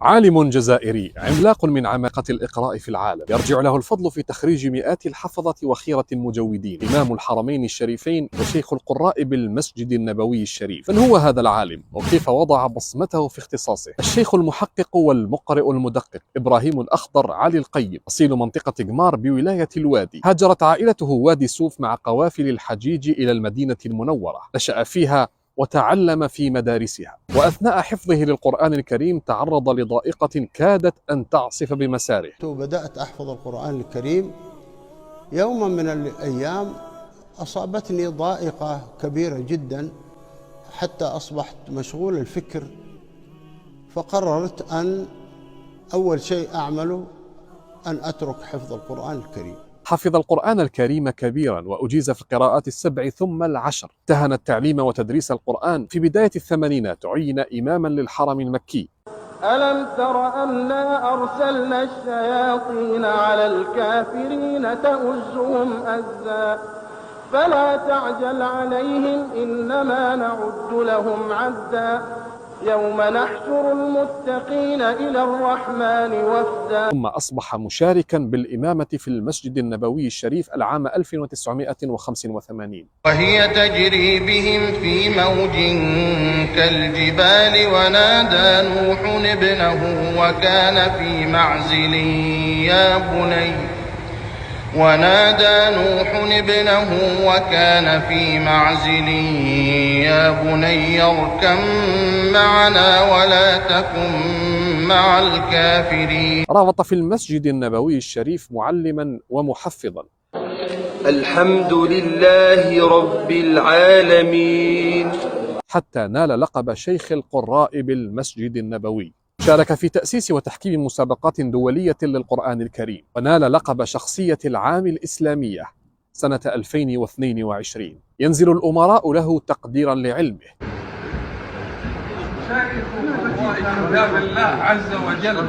عالم جزائري عملاق من عمالقة الإقراء في العالم، يرجع له الفضل في تخريج مئات الحفظة وخيرة المجودين، إمام الحرمين الشريفين وشيخ القراء بالمسجد النبوي الشريف. من هو هذا العالم؟ وكيف وضع بصمته في اختصاصه؟ الشيخ المحقق والمقرئ المدقق إبراهيم الأخضر علي القيم، أصيل منطقة قمار بولاية الوادي. هاجرت عائلته وادي سوف مع قوافل الحجيج إلى المدينة المنورة، نشأ فيها وتعلم في مدارسها، وأثناء حفظه للقرآن الكريم تعرض لضائقة كادت أن تعصف بمساره. بدأت أحفظ القرآن الكريم، يوما من الأيام أصابتني ضائقة كبيرة جدا حتى أصبحت مشغول الفكر، فقررت أن أول شيء أعمله أن أترك حفظ القرآن الكريم. حفظ القرآن الكريم كبيرا وأجيز في القراءات السبع ثم العشر. امتهن التعليم وتدريس القرآن. في بداية الثمانينات عين إماما للحرم المكي. ألم تر أنا أرسلنا الشياطين على الكافرين تؤزهم أزا فلا تعجل عليهم إنما نعد لهم عدا يوم نحشر المتقين إلى الرحمن وفدا. ثم أصبح مشاركا بالإمامة في المسجد النبوي الشريف العام 1985. وهي تجري بهم في موج كالجبال ونادى نوح ابنه وكان في معزل يا بني اركب معنا ولا تكن مع الكافرين. رابط في المسجد النبوي الشريف معلما ومحفظا. الحمد لله رب العالمين. حتى نال لقب شيخ القراء بالمسجد النبوي. شارك في تأسيس وتحكيم مسابقات دولية للقرآن الكريم، ونال لقب شخصية العام الإسلامية سنة 2022. ينزل الأمراء له تقديرا لعلمه. كتاب الله عز وجل.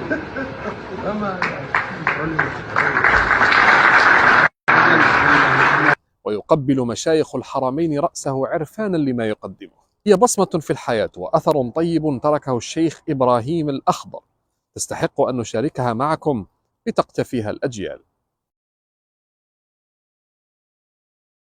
ويقبل مشايخ الحرمين رأسه عرفانا لما يقدمه. هي بصمة في الحياة وأثر طيب تركه الشيخ إبراهيم الأخضر، تستحق أن نشاركها معكم لتقتفيها الأجيال.